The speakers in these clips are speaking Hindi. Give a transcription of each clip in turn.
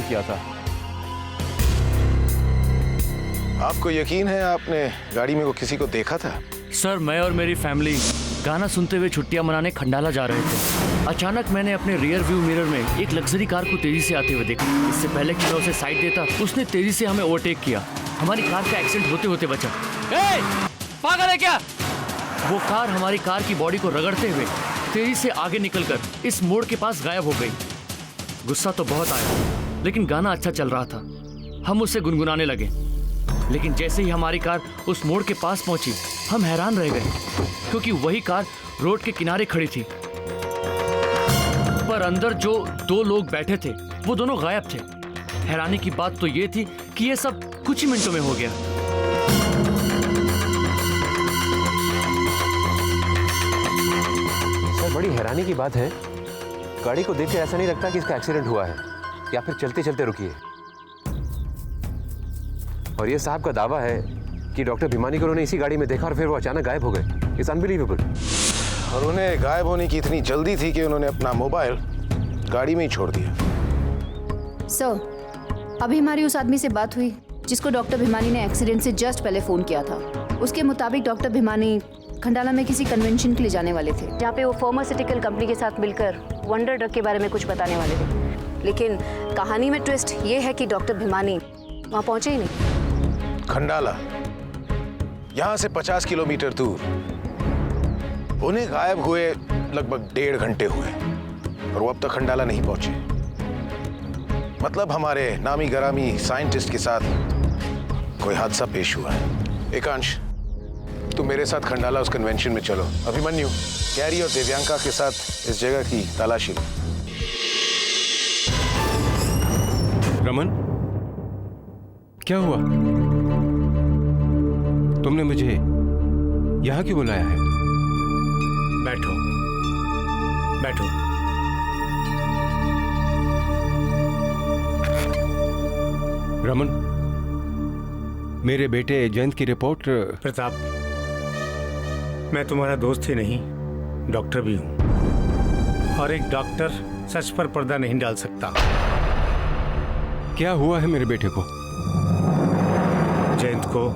किया था। आपको यकीन है आपने गाड़ी में वो किसी को देखा था? सर, मैं और मेरी फैमिली गाना सुनते हुए छुट्टियां मनाने खंडाला जा रहे थे। अचानक मैंने अपने रियर व्यू मिरर में एक लग्जरी कार को तेजी से आते हुए देखा। इससे पहले कि मैं उसे साइड देता, उसने तेजी से हमें ओवरटेक किया। हमारी कार का एक्सीडेंट होते होते बचा। पागल है क्या? वो कार हमारी कार की बॉडी को रगड़ते हुए तेजी से आगे निकलकर इस मोड़ के पास गायब हो गई। गुस्सा तो बहुत आया, लेकिन गाना अच्छा चल रहा था। हम उसे गुनगुनाने लगे, लेकिन जैसे ही हमारी कार उस मोड़ के पास पहुंची, हम हैरान रह गए, क्योंकि वही कार रोड के किनारे खड़ी थी, पर अंदर जो 2 लोग बैठे थे वो दोनों गायब थे। हैरानी की बात तो ये थी कि ये सब कुछ ही मिनटों में हो गया। सर, बड़ी हैरानी की बात है, गाड़ी को देख के ऐसा नहीं लगता कि इसका एक्सीडेंट हुआ है या फिर चलते चलते रुकी है। और ये साहब का दावा है कि डॉक्टर भिमानी को उन्होंने इसी गाड़ी में देखा और फिर वो अचानक गायब हो गए। It's unbelievable. और उन्हें गायब होने की इतनी जल्दी थी कि उन्होंने अपना मोबाइल गाड़ी में ही छोड़ दिया। सर, अभी हमारी उस आदमी से बात हुई जिसको डॉक्टर भिमानी ने एक्सीडेंट से जस्ट पहले फोन किया था। उसके मुताबिक डॉक्टर भिमानी खंडाला में किसी कन्वेंशन के लिए जाने वाले थे, जहाँ पे वो फार्मास्यूटिकल कंपनी के साथ मिलकर वंडर ड्रग के बारे में कुछ बताने वाले थे। लेकिन कहानी में ट्विस्ट ये है कि डॉक्टर भिमानी वहाँ पहुंचे ही नहीं। खंडाला यहां से 50 किलोमीटर दूर। उन्हें गायब हुए लगभग 1.5 घंटे हुए और वो अब तक खंडाला नहीं पहुंचे। मतलब हमारे नामी गरामी साइंटिस्ट के साथ कोई हादसा पेश हुआ है। एकांश, तुम मेरे साथ खंडाला उस कन्वेंशन में चलो। अभिमन्यु, कैरी और दिव्यांका के साथ इस जगह की तलाशी लो। रमन, क्या हुआ? तुमने मुझे यहाँ क्यों बुलाया है? बैठो बैठो। रमन, मेरे बेटे जयंत की रिपोर्ट। प्रताप, मैं तुम्हारा दोस्त ही नहीं, डॉक्टर भी हूं, और एक डॉक्टर सच पर पर्दा नहीं डाल सकता। क्या हुआ है मेरे बेटे को? जयंत को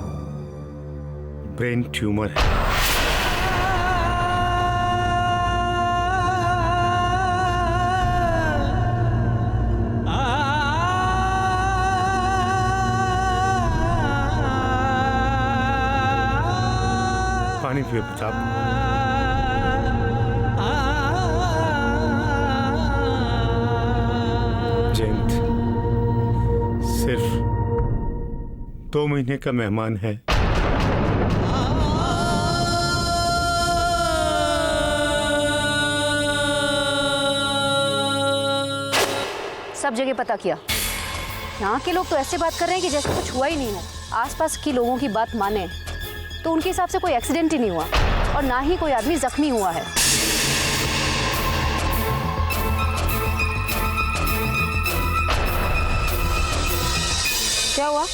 ब्रेन ट्यूमर है। पानी पियो प्रताप। जयंत सिर्फ 2 महीने का मेहमान है। सब जगह पता किया, यहाँ के लोग तो ऐसे बात कर रहे हैं कि जैसे कुछ हुआ ही नहीं हो। आसपास की लोगों की बात माने तो उनके हिसाब से कोई एक्सीडेंट ही नहीं हुआ और ना ही कोई आदमी जख्मी हुआ है। क्या हुआ?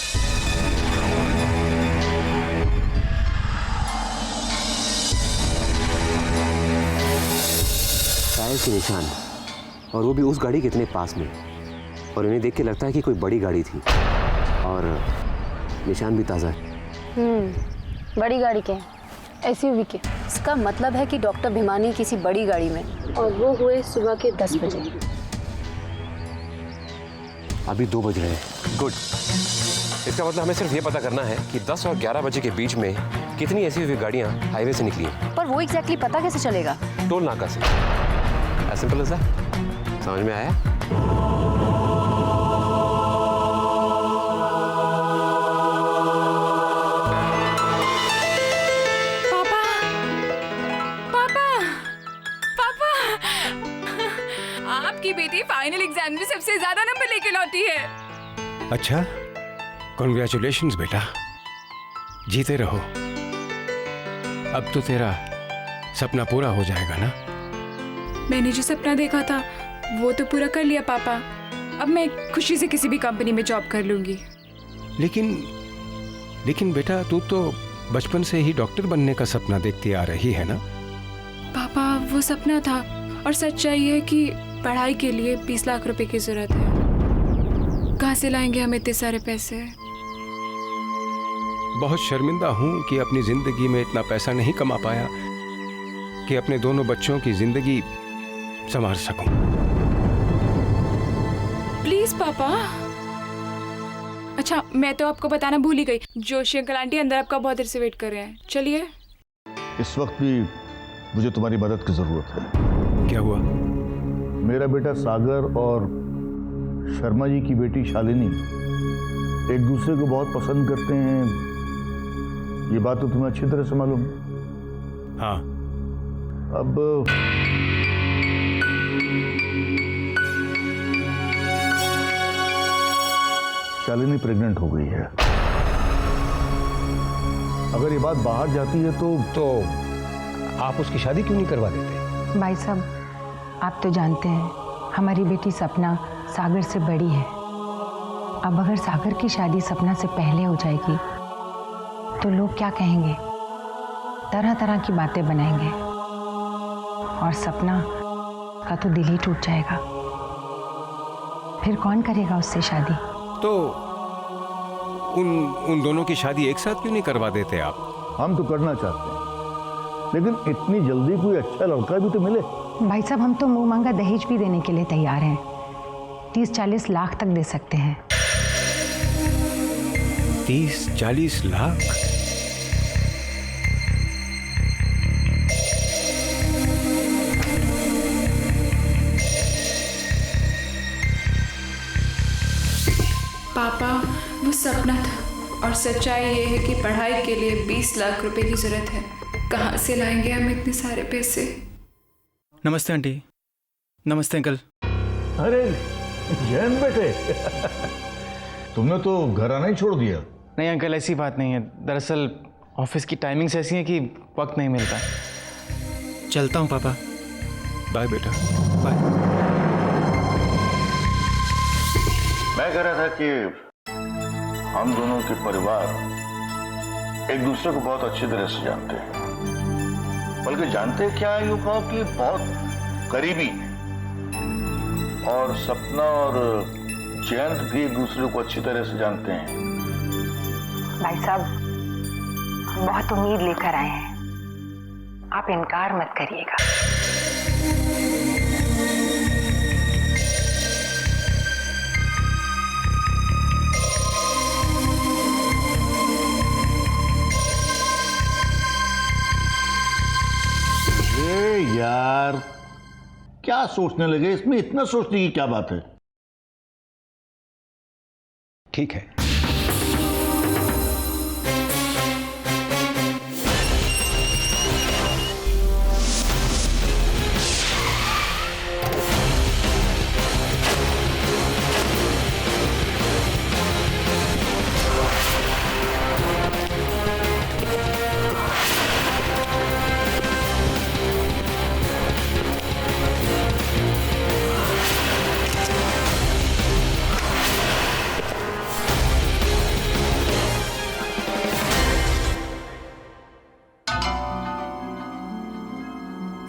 टायर के निशान, और वो भी उस गाड़ी के इतने पास में। और इन्हें देख के लगता है कि कोई बड़ी गाड़ी थी, और निशान भी ताज़ा है। बड़ी गाड़ी के, एसयूवी के। इसका मतलब है कि डॉक्टर भिमानी किसी बड़ी गाड़ी में, और वो हुए सुबह के 10 बजे। अभी 2 बज रहे हैं। गुड। इसका मतलब हमें सिर्फ ये पता करना है कि 10 और 11 बजे के बीच में कितनी एसयूवी गाड़ियाँ हाईवे से निकली हैं। पर वो एग्जैक्टली पता कैसे चलेगा? टोल नाका से। As simple as that. समझ में आया? आपकी बेटी फाइनल एग्जाम में सबसे ज्यादा नंबर लेके लौटी है। अच्छा, कॉन्ग्रेचुलेशंस बेटा, जीते रहो। अब तो तेरा सपना पूरा हो जाएगा ना? मैंने जो सपना देखा था वो तो पूरा कर लिया पापा। अब मैं खुशी से किसी भी कंपनी में जॉब कर लूंगी। लेकिन बेटा, तू तो बचपन से ही डॉक्टर बनने का सपना देखती आ रही है ना? पापा, वो सपना था, और सच्चाई है कि पढ़ाई के लिए 20 लाख रुपए की जरूरत है। कहाँ से लाएंगे हम इतने सारे पैसे? बहुत शर्मिंदा हूं कि अपनी जिंदगी में इतना पैसा नहीं कमा पाया कि अपने दोनों बच्चों की जिंदगी संवार सकूं। प्लीज पापा। अच्छा, मैं तो आपको बताना भूल ही गई, जोशी अंकल आंटी अंदर आपका बहुत देर से वेट कर रहे हैं। चलिए। इस वक्त भी मुझे तुम्हारी मदद की जरूरत है। क्या हुआ? मेरा बेटा सागर और शर्मा जी की बेटी शालिनी एक दूसरे को बहुत पसंद करते हैं। ये बात तो तुम्हें अच्छी तरह से मालूम है। हाँ। अब शालिनी प्रेग्नेंट हो गई है। अगर ये बात बाहर जाती है तो आप उसकी शादी क्यों नहीं करवा देते? भाई साहब, आप तो जानते हैं हमारी बेटी सपना सागर से बड़ी है। अब अगर सागर की शादी सपना से पहले हो जाएगी तो लोग क्या कहेंगे? तरह तरह की बातें बनाएंगे और सपना का तो दिल ही टूट जाएगा। फिर कौन करेगा उससे शादी? तो उन दोनों की शादी एक साथ क्यों नहीं करवा देते आप? हम तो करना चाहते हैं, लेकिन इतनी जल्दी कोई अच्छा लड़का भी तो मिले। भाई साहब, हम तो मुंह मांगा दहेज भी देने के लिए तैयार हैं। 30-40 लाख तक दे सकते हैं। 30-40 लाख? पापा, वो सपना था और सच्चाई ये है कि पढ़ाई के लिए 20 लाख रुपए की जरूरत है। कहाँ से लाएंगे हम इतने सारे पैसे? नमस्ते आंटी। नमस्ते अंकल। अरे जैन बेटे, तुमने तो घर आना ही छोड़ दिया। नहीं अंकल, ऐसी बात नहीं है। दरअसल ऑफिस की टाइमिंग्स ऐसी हैं कि वक्त नहीं मिलता। चलता हूँ पापा। बाय बेटा। बाय। मैं कह रहा था कि हम दोनों के परिवार एक दूसरे को बहुत अच्छी तरह से जानते हैं। बल्कि जानते क्या है, यूं कहो कि बहुत करीबी है। और सपना और जयंत भी एक दूसरे को अच्छी तरह से जानते हैं। भाई साहब, हम बहुत उम्मीद लेकर आए हैं, आप इनकार मत करिएगा। यार, क्या सोचने लगे? इसमें इतना सोचने की क्या बात है? ठीक है।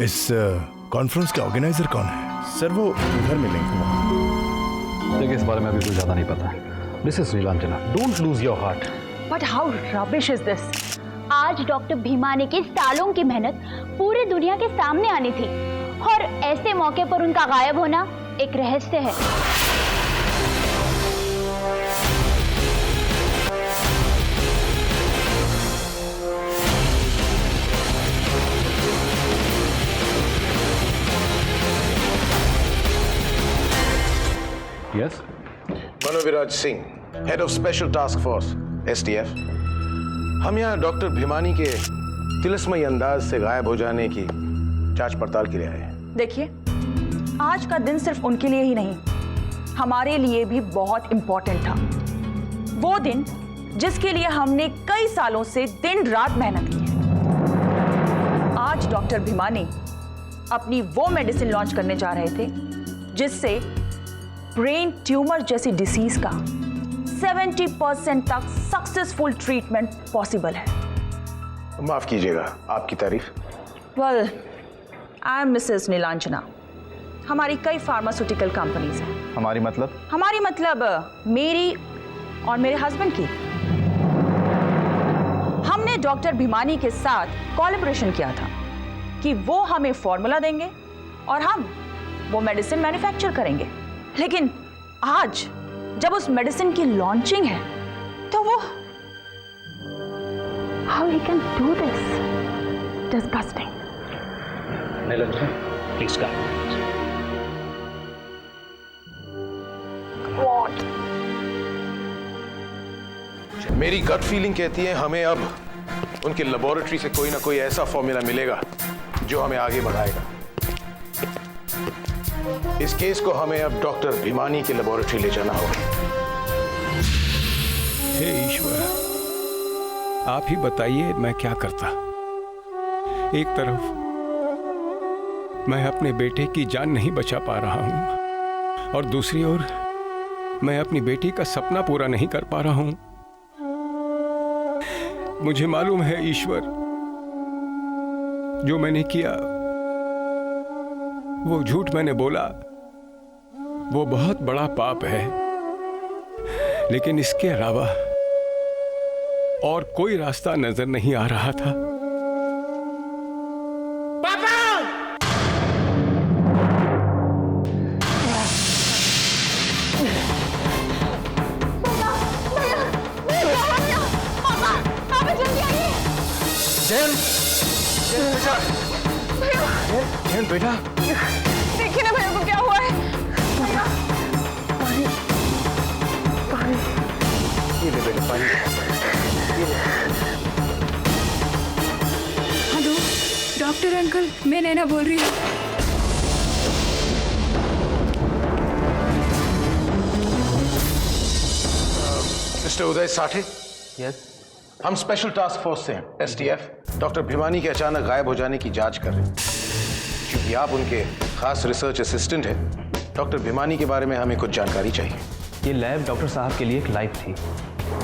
इस कॉन्फ्रेंस के ऑर्गेनाइजर कौन है? सर वो उधर मिलेंगे वहाँ। देखिए, इस बारे में अभी कुछ ज़्यादा नहीं पता। This is Neelanjana, don't lose your heart. But how rubbish is this? आज डॉक्टर भीमानी की सालों की मेहनत पूरी दुनिया के सामने आनी थी और ऐसे मौके पर उनका गायब होना एक रहस्य है। Yes, Manoviraj Singh, head of special task force STF। हम यहाँ डॉक्टर भीमानी के तिलस्मयी अंदाज से गायब हो जाने की जांच पड़ताल के लिए आए हैं। देखिए, आज का दिन सिर्फ उनके लिए ही नहीं, हमारे लिए भी बहुत इंपॉर्टेंट था। वो दिन जिसके लिए हमने कई सालों से दिन रात मेहनत की है। आज डॉक्टर भीमानी अपनी वो मेडिसिन लॉन्च करने जा रहे थे जिससे ब्रेन ट्यूमर जैसी डिसीज का 70% तक सक्सेसफुल ट्रीटमेंट पॉसिबल है। माफ कीजिएगा, आपकी तारीफ? Well, I am Mrs Neelanjana, हमारी कई फार्मास्यूटिकल कंपनीज हैं। हमारी मतलब? हमारी मतलब मेरी और मेरे हस्बैंड की। हमने डॉक्टर भीमानी के साथ कोलैबोरेशन किया था कि वो हमें फॉर्मूला देंगे और हम वो मेडिसिन मैन्युफैक्चर करेंगे। लेकिन आज जब उस मेडिसिन की लॉन्चिंग है तो वो how he can do this, disgusting. Neelam, please come. What? मेरी गट फीलिंग कहती है हमें अब उनके लेबोरेटरी से कोई ना कोई ऐसा फॉर्मूला मिलेगा जो हमें आगे बढ़ाएगा। इस केस को हमें अब डॉक्टर भीमानी के लेबोरेटरी ले जाना होगा। हे ईश्वर, आप ही बताइए मैं क्या करता। एक तरफ मैं अपने बेटे की जान नहीं बचा पा रहा हूं और दूसरी ओर मैं अपनी बेटी का सपना पूरा नहीं कर पा रहा हूं। मुझे मालूम है ईश्वर, जो मैंने किया, वो झूठ मैंने बोला, वो बहुत बड़ा पाप है। लेकिन इसके अलावा और कोई रास्ता नजर नहीं आ रहा था। जैन बेटा, देखिए ना भैया को क्या हुआ है। ये ले बेटा पानी। हेलो डॉक्टर अंकल, मैं नैना बोल रही हूँ। मिस्टर उदय साठे। यस। हम स्पेशल टास्क फोर्स से हैं, STF। डॉक्टर भीमानी के अचानक गायब हो जाने की जांच कर रहे हैं। क्योंकि आप उनके खास रिसर्च असिस्टेंट हैं, डॉक्टर भीमानी के बारे में हमें कुछ जानकारी चाहिए। ये लैब डॉक्टर साहब के लिए एक लाइफ थी।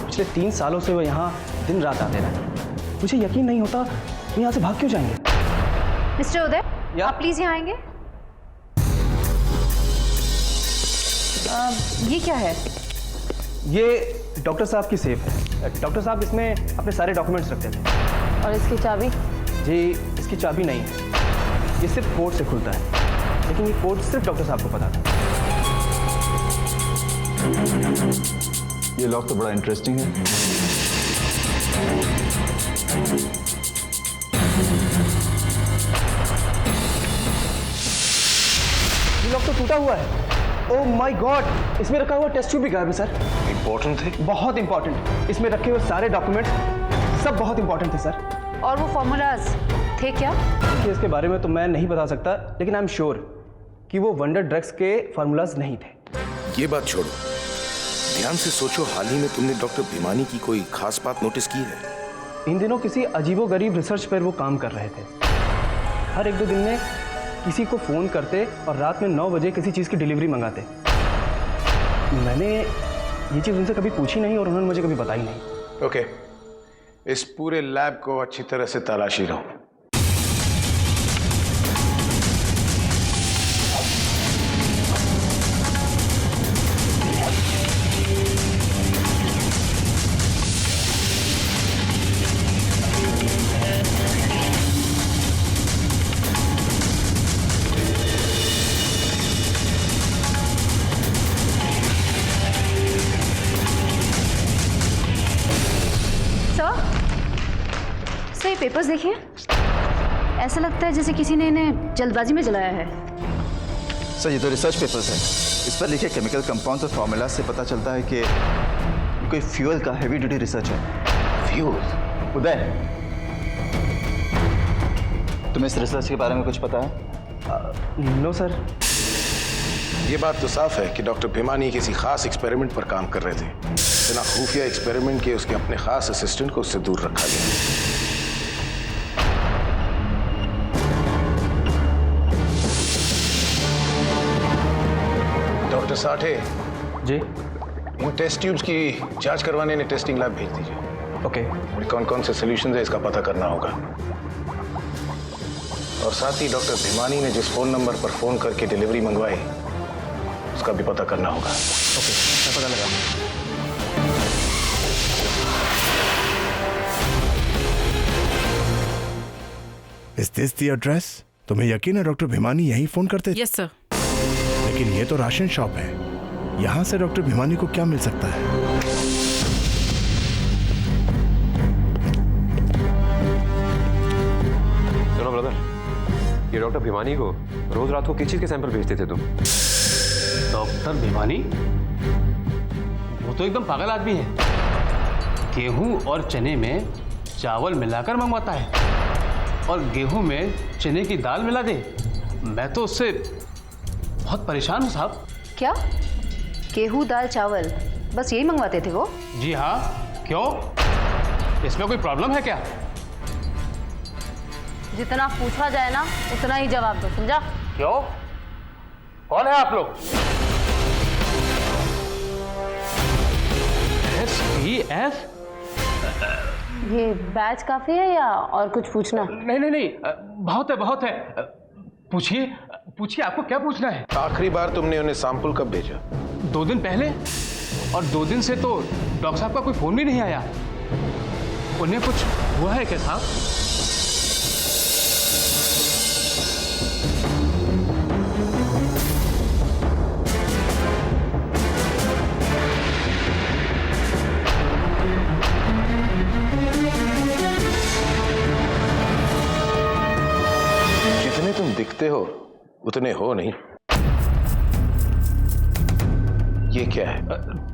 पिछले 3 सालों से वो यहाँ दिन रात आते रहे। मुझे यकीन नहीं होता वो यहाँ से भाग क्यों जाएंगे। मिस्टर उदय, आप प्लीज यहाँ आएंगे। ये क्या है? ये डॉक्टर साहब की सेफ है। डॉक्टर साहब इसमें अपने सारे डॉक्यूमेंट्स रखते थे। और इसकी चाबी? जी, इसकी चाबी नहीं है। ये सिर्फ कोड से खुलता है, लेकिन ये कोड सिर्फ डॉक्टर साहब को पता था। ये लॉक तो बड़ा इंटरेस्टिंग है। ये लॉक तो टूटा हुआ है। ओह माय गॉड, इसमें रखा हुआ टेस्ट ट्यूब भी गायब है सर। इंपॉर्टेंट थे? बहुत इंपॉर्टेंट। इसमें रखे हुए सारे डॉक्यूमेंट्स सब बहुत इंपॉर्टेंट थे सर। और वो फॉर्मूलाज थे क्या? देखिए, इसके बारे में तो मैं नहीं बता सकता, लेकिन आई एम श्योर कि वो वंडर ड्रग्स के फार्मूलाज नहीं थे। ये बात छोड़ो, ध्यान से सोचो, हाल ही में तुमने डॉक्टर भीमानी की कोई खास बात नोटिस की है? इन दिनों किसी अजीबोगरीब रिसर्च पर वो काम कर रहे थे। हर 1-2 दिन में किसी को फ़ोन करते और रात में 9 बजे किसी चीज़ की डिलीवरी मंगाते। मैंने ये चीज़ उनसे कभी पूछी नहीं और उन्होंने मुझे कभी बताई नहीं। ओके, इस पूरे लैब को अच्छी तरह से तलाशी लो। सर, ये पेपर्स देखिए। ऐसा लगता है जैसे किसी ने इन्हें जल्दबाजी में जलाया है। सर, ये तो रिसर्च पेपर्स है। इस पर लिखे केमिकल कंपाउंड्स और फॉर्मूला से पता चलता है कि कोई फ्यूल का हेवी ड्यूटी रिसर्च है। फ्यूल? उदय, तुम्हें इस रिसर्च के बारे में कुछ पता है? No sir. ये बात तो साफ है कि डॉक्टर भीमानी किसी खास एक्सपेरिमेंट पर काम कर रहे थे। बिना खुफिया एक्सपेरिमेंट के उसके अपने खास असिस्टेंट को उससे दूर रखा गया। डॉक्टर साठे जी, इन टेस्ट ट्यूब्स की जांच करवाने ने टेस्टिंग लैब भेज दीजिए। ओके। कौन कौन से सॉल्यूशंस है इसका पता करना होगा। और साथ ही डॉक्टर भिमानी ने जिस फोन नंबर पर फोन करके डिलीवरी मंगवाई उसका भी पता करना होगा। ओके, मैं पता लगा। Is this the address? तुम्हें यकीन है डॉक्टर भिमानी यही फोन करते थे? Yes sir. लेकिन ये तो राशन शॉप है, यहाँ से डॉक्टर भिमानी को क्या मिल सकता है? सुनो ब्रदर, ये डॉक्टर भिमानी को रोज रात को किस चीज के सैंपल भेजते थे तुम? डॉक्टर भिमानी? वो तो एकदम पागल आदमी है। गेहूं और चने में चावल मिलाकर मंगवाता है और गेहूं में चने की दाल मिला दे। मैं तो उससे बहुत परेशान हूं साहब। क्या? गेहूं दाल चावल बस यही मंगवाते थे वो? जी हाँ, क्यों? इसमें कोई प्रॉब्लम है क्या? जितना पूछा जाए ना उतना ही जवाब दो, समझा? क्यों? कौन है आप लोग? SPF? ये बैच काफी है या और कुछ पूछना? नहीं, बहुत है। पूछिए आपको क्या पूछना है? आखिरी बार तुमने उन्हें सैंपल कब भेजा? 2 दिन पहले, और 2 दिन से तो डॉक्टर साहब का कोई फोन भी नहीं आया। उन्हें कुछ हुआ है क्या साहब? जितने तुम दिखते हो उतने हो नहीं। ये क्या है?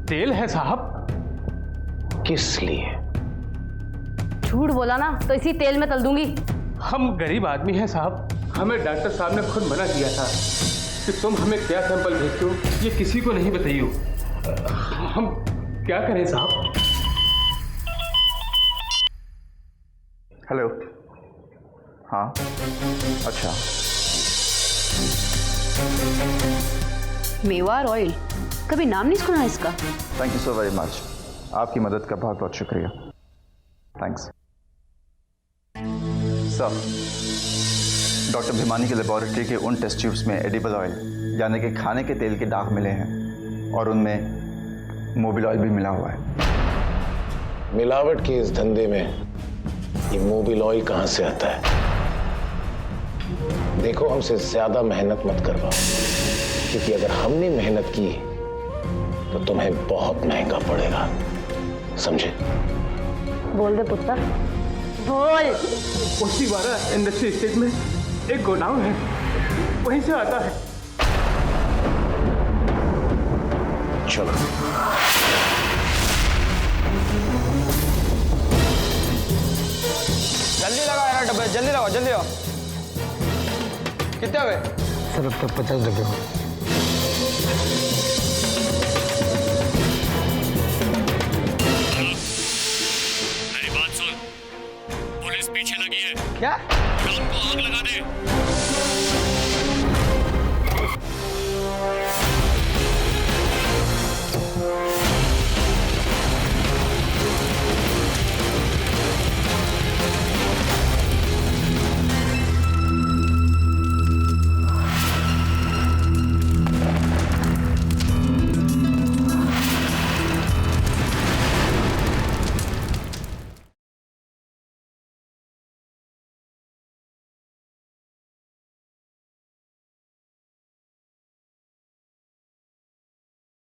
तेल है साहब। किस लिए? झूठ बोला ना तो इसी तेल में तल दूंगी। हम गरीब आदमी हैं साहब। हमें डॉक्टर साहब ने खुद मना किया था कि तुम हमें क्या सैंपल भेजते हो ये किसी को नहीं बताइयो। हम क्या करें साहब? हेलो। हाँ, अच्छा। मेवार ऑयल, कभी नाम नहीं सुना इसका। Thank you so very much. आपकी मदद का बहुत बहुत शुक्रिया। Thanks sir. डॉक्टर भिमानी की लेबोरेटरी के उन टेस्ट ट्यूब्स में एडिबल ऑयल यानी कि खाने के तेल के दाग मिले हैं और उनमें मोबिल ऑयल भी मिला हुआ है। मिलावट के इस धंधे में ये मोबिल ऑयल कहां से आता है? देखो, हमसे ज्यादा मेहनत मत करवाओ, क्योंकि अगर हमने मेहनत की तो तुम्हें बहुत महंगा पड़ेगा, समझे? बोल दे पुत्र, बोल। ओशीवारा इंडस्ट्री स्टेट में एक गोडाउन है, वहीं से आता है। चलो। जल्दी लगाओ यार डब्बे, जल्दी लगाओ, जल्दी लगाओ। कितने हुए? सर अब तक 50 डब्बे हुए। मेरी बात सुन, पुलिस पीछे लगी है। क्या? गोदाम को आग लगा दे।